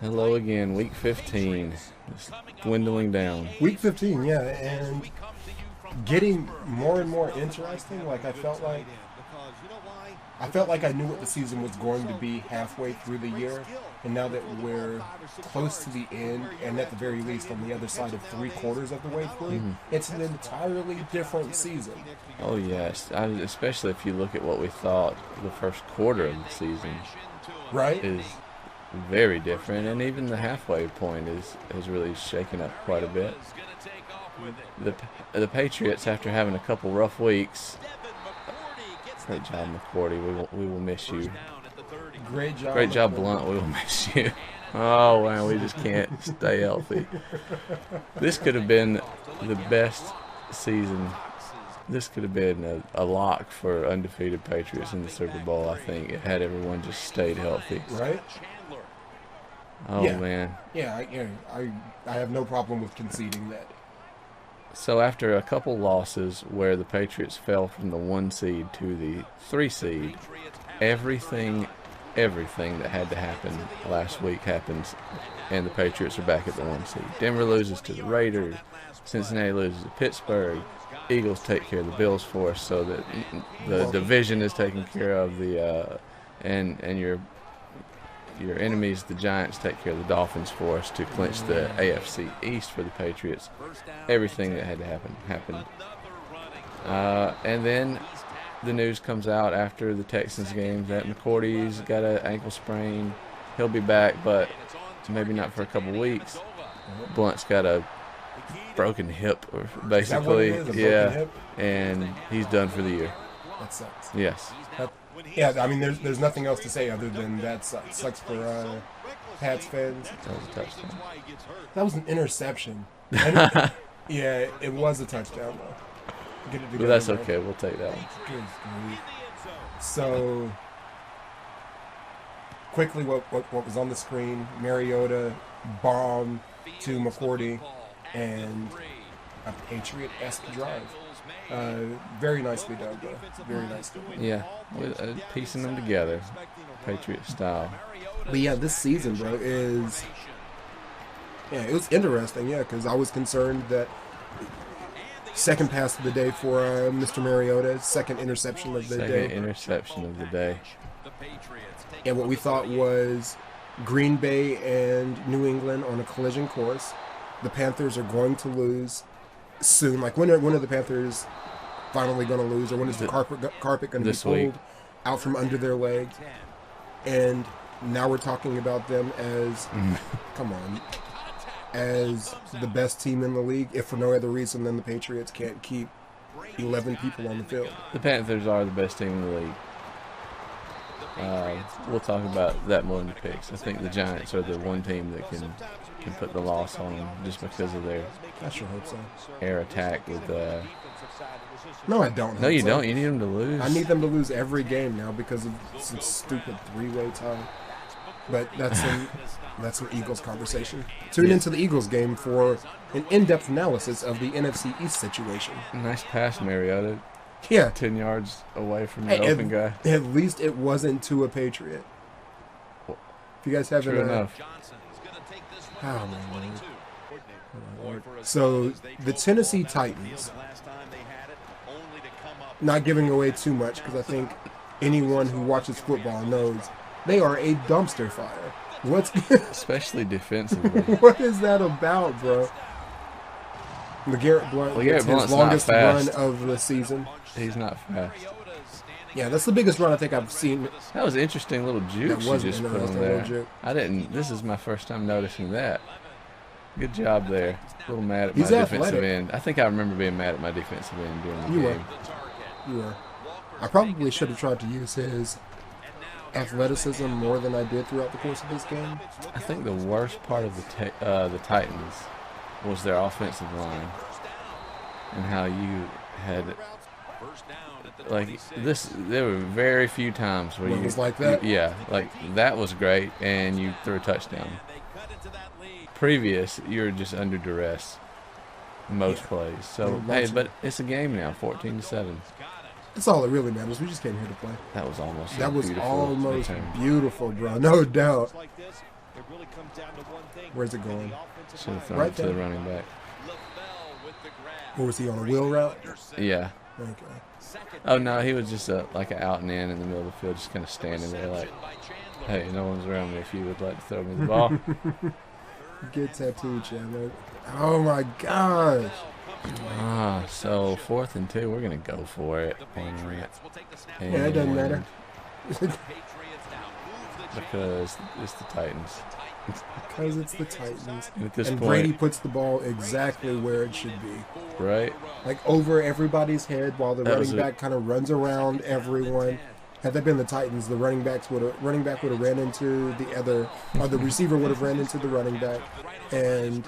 Hello again, week 15. It's dwindling down. Week 15, yeah, and getting more and more interesting. I felt like I knew what the season was going to be halfway through the year, and now that we're close to the end, and at the very least on the other side of 3/4 of the way through, it's an entirely different season. Oh yes, especially if you look at what we thought the first quarter of the season Right? is very different, and even the halfway point is really shaken up quite a bit. The Patriots, after having a couple rough weeks, great job, McCourty. We will miss you. Great job, Blunt. We will miss you. Oh man, we just can't stay healthy. This could have been the best season. This could have been a lock for undefeated Patriots in the Super Bowl. I think it had everyone just stayed healthy. Right? Oh Yeah. man. Yeah, I have no problem with conceding that. So after a couple losses where the Patriots fell from the 1 seed to the 3 seed, everything that had to happen last week happens, and the Patriots are back at the 1 seed. Denver loses to the Raiders, Cincinnati loses to Pittsburgh, Eagles take care of the Bills for us, so that the division is taken care of. And your enemies, the Giants, take care of the Dolphins for us to clinch the AFC East for the Patriots. Everything that had to happen happened. And then the news comes out after the Texans game that McCourty's got an ankle sprain. He'll be back, but maybe not for a couple weeks. Blunt's got a broken hip, basically. Is that what it is, a broken hip? And he's done for the year. That sucks. Yes. Yeah, I mean, there's nothing else to say other than that sucks. Sucks for Pats fans. That was a touchdown. That was an interception. Yeah, it was a touchdown, though. Get it together, But that's man. okay. We'll take that one. Good grief. So, quickly, what was on the screen? Mariota bomb to McCourty and a Patriot-esque drive. Very nicely done, though. Very nicely done. Yeah, piecing them together, Patriot style. But yeah, this season, bro, it was interesting, yeah, because I was concerned that second pass of the day for Mr. Mariota, second interception of the day. Second interception of the day. And what we thought was Green Bay and New England on a collision course. The Panthers are going to lose soon. Like, when are the Panthers finally going to lose, or when is the carpet going to be pulled out from under their legs? And now we're talking about them as, come on, as the best team in the league, if for no other reason than the Patriots can't keep 11 people on the field. The Panthers are the best team in the league. We'll talk about that more in the picks. I think the Giants are the one team that can put the loss on them just because of their I sure hope so. air attack with. No, I don't. No, you don't. You need them to lose. I need them to lose every game now because of some stupid three-way tie. But that's an Eagles conversation. Tune into the Eagles game for an in-depth analysis of the NFC East situation. Nice pass, Mariota. Yeah. 10 yards away from the open guy. At least it wasn't to a Patriot. If you guys haven't... True enough. Oh, man. So, the Tennessee Titans, not giving away too much, because I think anyone who watches football knows they are a dumpster fire. Especially defensively. What is that about, bro? LeGarrette Blount gets his longest run of the season. He's not fast. Yeah, that's the biggest run I think I've seen. That was an interesting little juke you just put on there. Juke. I didn't. This is my first time noticing that. Good job there. A little mad at He's my athletic. defensive end. I think I remember being mad at my defensive end during the game. You were. I probably should have tried to use his athleticism more than I did throughout the course of this game. I think the worst part of the Titans was their offensive line and how you had like this. There were very few times where it was like that. Yeah, like that was great, and you threw a touchdown. Previous, you were just under duress most plays. So hey, but it's a game now, 14-7. That's all that really matters. We just came here to play. That was almost beautiful, bro. No doubt. Where's it going? Should have thrown Right it to the there. running back. Or was he on a wheel route? Yeah. Okay. Oh no, he was just like an out and in the middle of the field, just kind of standing there like, hey, no one's around me if you would like to throw me the ball. Get tattooed, Chandler. Oh my gosh. So 4th and 2, we're going to go for it. Yeah, it doesn't matter. Because it's the Titans. Because it's the Titans. And at this and point, Brady puts the ball exactly where it should be. Right? Like over everybody's head while the That was running back kind of runs around everyone. Had that been the Titans, the running back would have ran into the other, or the receiver would have ran into the running back, and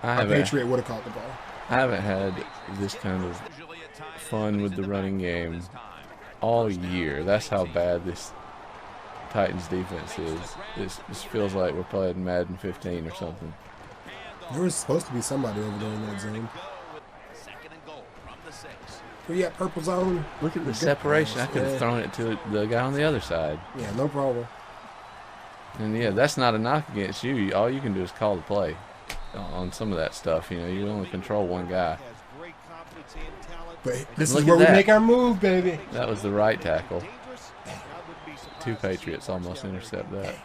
a Patriot would have caught the ball. I haven't had this kind of fun with the running game all year. That's how bad this Titans defense is. This feels like we're playing Madden 15 or something. There was supposed to be somebody over there in that zone. We got purple zone. Look at the separation. I could have thrown it to the guy on the other side. Yeah, no problem. And yeah, that's not a knock against you. All you can do is call the play on some of that stuff. You know, you only control one guy. But this is where we make our move, baby. That was the right tackle. 2 Patriots almost intercept that.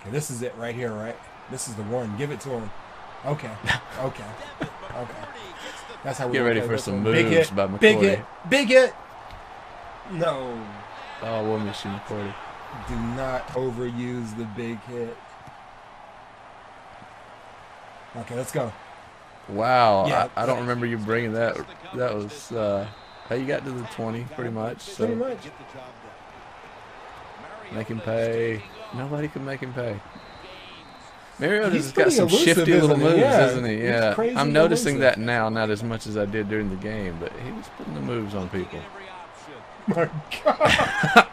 Okay, this is it right here, right? This is the one. Give it to him. Okay. Okay. Okay. That's how we get ready for some moves big hit, by McCoy. Big hit. Big hit. No. Oh, we'll miss you, McCoy. Do not overuse the big hit. Okay, let's go. Wow. Yeah, I don't remember you bringing that. That was how you got to the 20, pretty much. So. Pretty much. Make him pay. Nobody can make him pay. Mariota's He's got some elusive, shifty little moves, yeah. isn't he? Yeah. Crazy I'm noticing elusive. that now, not as much as I did during the game, but he was putting the moves on people. My God.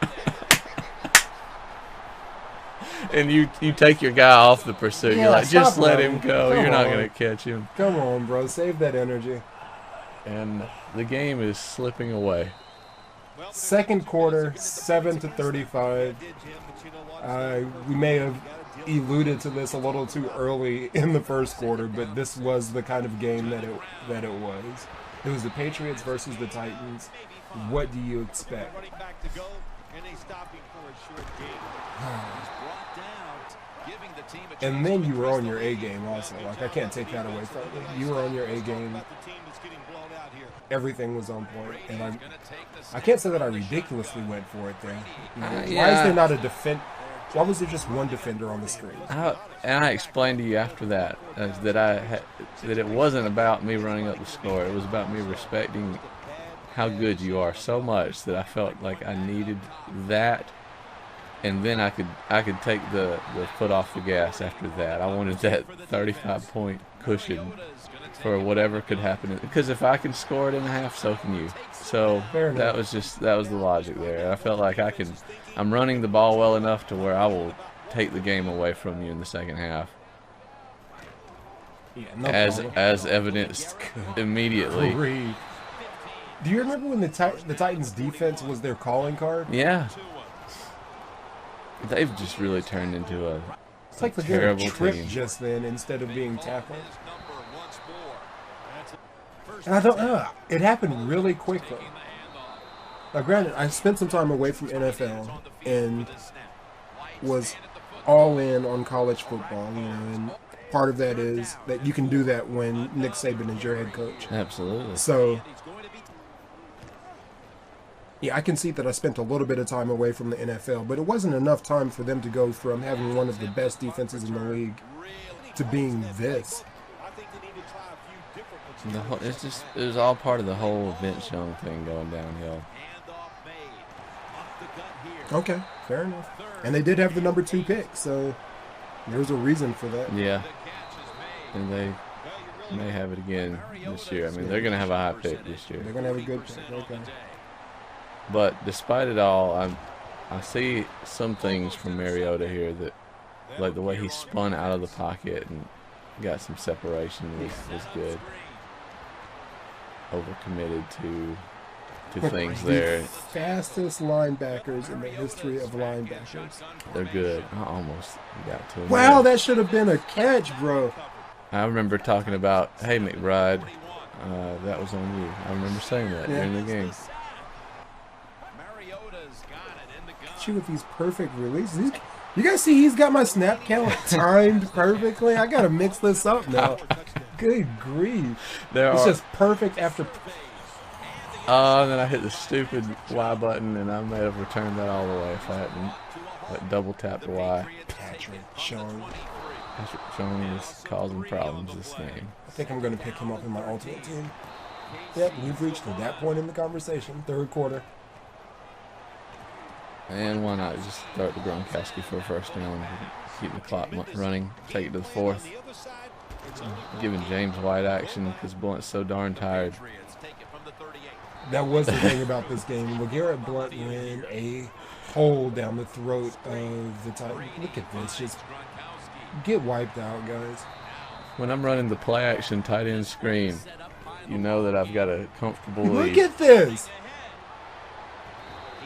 And you take your guy off the pursuit. Yeah, You're like, just let running. him go. Come You're not on. going to catch him. Come on, bro. Save that energy. And the game is slipping away. Second quarter, 7-35. We may have alluded to this a little too early in the first quarter, but this was the kind of game that it was. It was the Patriots versus the Titans. What do you expect? And then you were on your A game also. Like, I can't take that away from you. You were on your A game. Everything was on point, and I can't say that I ridiculously went for it there. Why is there not a defend? Why was there just one defender on the screen? And I explained to you after that that it wasn't about me running up the score. It was about me respecting how good you are so much that I felt like I needed that, and then I could take the foot off the gas after that. I wanted that 35-point cushion for whatever could happen, because if I can score it in a half, so can you. So that was the logic there. I felt like I'm running the ball well enough to where I will take the game away from you in the second half. Yeah, no problem. As evidenced immediately. Do you remember when the Titans defense was their calling card? Yeah. They've just really turned into a It's like terrible a trip team. just then instead of being tackled. And I don't know. It happened really quickly. Now, granted, I spent some time away from NFL and was all in on college football, and part of that is that you can do that when Nick Saban is your head coach. Absolutely. So, yeah, I can see that I spent a little bit of time away from the NFL, but it wasn't enough time for them to go from having one of the best defenses in the league to being this. It was all part of the whole Vince Young thing going downhill. Okay, fair enough. And they did have the number 2 pick, so there's a reason for that. Yeah. And they may have it again this year. I mean, they're going to have a high pick this year. They're going to have a good pick. Okay. But despite it all, I see some things from Mariota here that, like the way he spun out of the pocket and got some separation was good. Overcommitted to two things there. Fastest linebackers in the history of linebackers. They're good. I almost got to them. Wow, that should have been a catch, bro. I remember talking about, hey, McBride, that was on you. I remember saying that during the game. Shoot, with these perfect releases. You guys see he's got my snap count timed perfectly? I got to mix this up now. Good grief. It's just perfect after... And then I hit the stupid Y button, and I may have returned that all the way if I hadn't double tapped the Y. Patrick Chung is causing problems this game. I think I'm going to pick him up in my ultimate team. Yep, we've reached that point in the conversation. Third quarter. And why not just throw it to Gronkowski for a first down, keep the clock running, take it to the fourth. Giving James White action because Blunt's so darn tired. That was the thing about this game. LeGarrette Blunt ran a hole down the throat of the Titans. Look at this. Just get wiped out, guys. When I'm running the play action tight end screen, you know that I've got a comfortable lead. Look at this.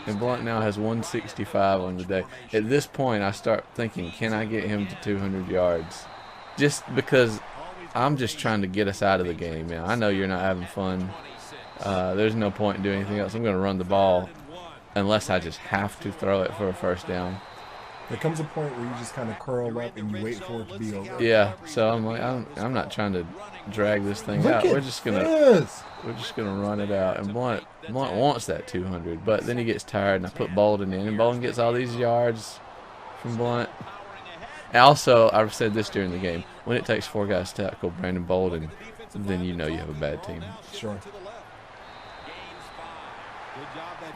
And Blunt now has 165 on the day. At this point, I start thinking, can I get him to 200 yards? Just because I'm just trying to get us out of the game. Man, I know you're not having fun. There's no point in doing anything else. I'm going to run the ball unless I just have to throw it for a first down. There comes a point where you just kind of curl up and you wait for it to be over. Yeah, so I'm like, I'm not trying to drag this thing out. We're just gonna run it out. And Blunt wants that 200, but then he gets tired, and I put Bolden in, and Bolden gets all these yards from Blunt. And also, I've said this during the game: when it takes 4 guys to tackle Brandon Bolden, then you know you have a bad team. Sure.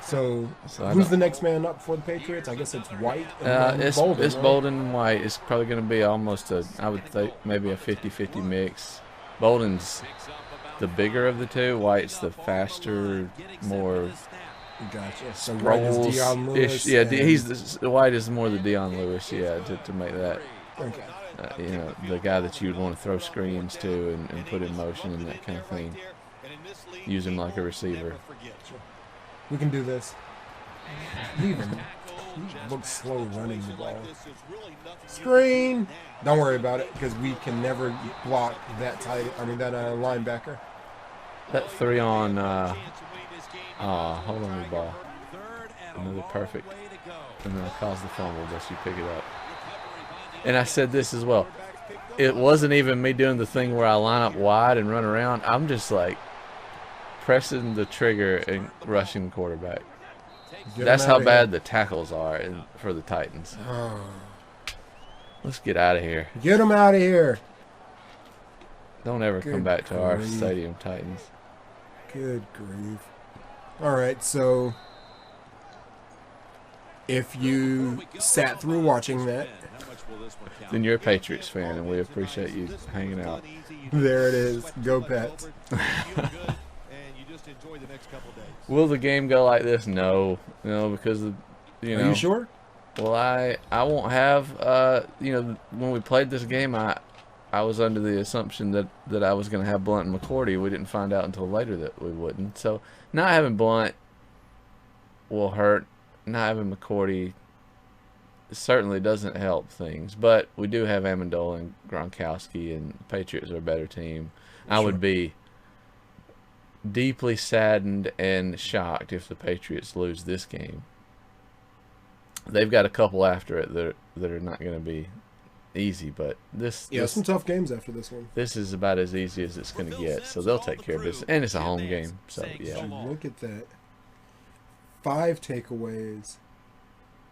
So who's the next man up for the Patriots? I guess it's White and Bolden. It's right? Bolden and White. It's probably going to be almost I would think maybe a 50-50 mix. Bolden's the bigger of the two. White's the faster, more Gotcha. So White is Deion Lewis. Yeah, White is more the Deion Lewis. Yeah, to make that. Okay. The guy that you'd want to throw screens to and put in motion and that kind of thing. Use him like a receiver. We can do this. He looks slow running the ball. Screen. Don't worry about it because we can never block that linebacker. That 3 on. Hold on the ball. Another perfect. And then I caused the fumble. Just you pick it up. And I said this as well. It wasn't even me doing the thing where I line up wide and run around. I'm just like pressing the trigger and rushing the quarterback. That's how bad the tackles are for the Titans. Oh. Let's get out of here. Get them out of here. Don't ever come back to our stadium, Titans. Good grief. All right, so if you sat through watching that, then you're a Patriots fan, and we appreciate you hanging out. There it is. Go Pats. Will the game go like this? No, because Are you sure? Well, I won't have. When we played this game, I was under the assumption that I was going to have Blunt and McCourty. We didn't find out until later that we wouldn't. So not having Blunt will hurt. Not having McCourty certainly doesn't help things. But we do have Amendola and Gronkowski, and the Patriots are a better team. Sure. I would be deeply saddened and shocked if the Patriots lose this game. They've got a couple after it that are not going to be easy, but some tough games after this one. This is about as easy as it's going to get, so they'll take care of business, and it's a home game. So yeah, look at that. 5 takeaways,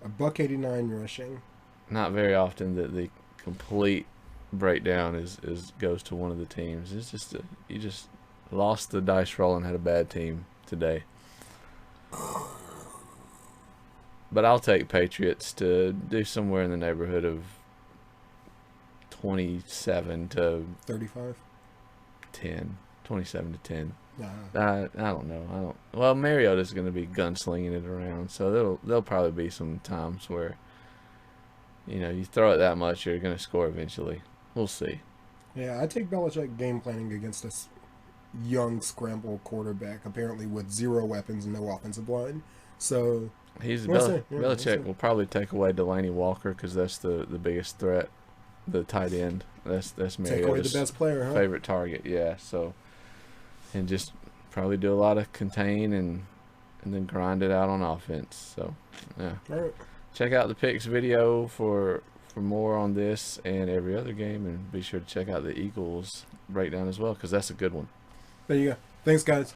$189 rushing. Not very often that the complete breakdown goes to one of the teams. It's just you just lost the dice roll and had a bad team today. But I'll take Patriots to do somewhere in the neighborhood of 27 to 35, 10, 27 to 10. Nah. I don't know. Well, Mariota's going to be gunslinging it around, so there'll probably be some times where you throw it that much, you're going to score eventually. We'll see. Yeah, I take Belichick game planning against us young scramble quarterback, apparently with zero weapons and no offensive line. So Belichick will probably take away Delaney Walker because that's the biggest threat, the tight end. That's take away the Mariota's best player, huh? favorite target. Yeah, so and just probably do a lot of contain and then grind it out on offense. So yeah, All right. check out the picks video for more on this and every other game, and be sure to check out the Eagles breakdown as well because that's a good one. There you go. Thanks, guys.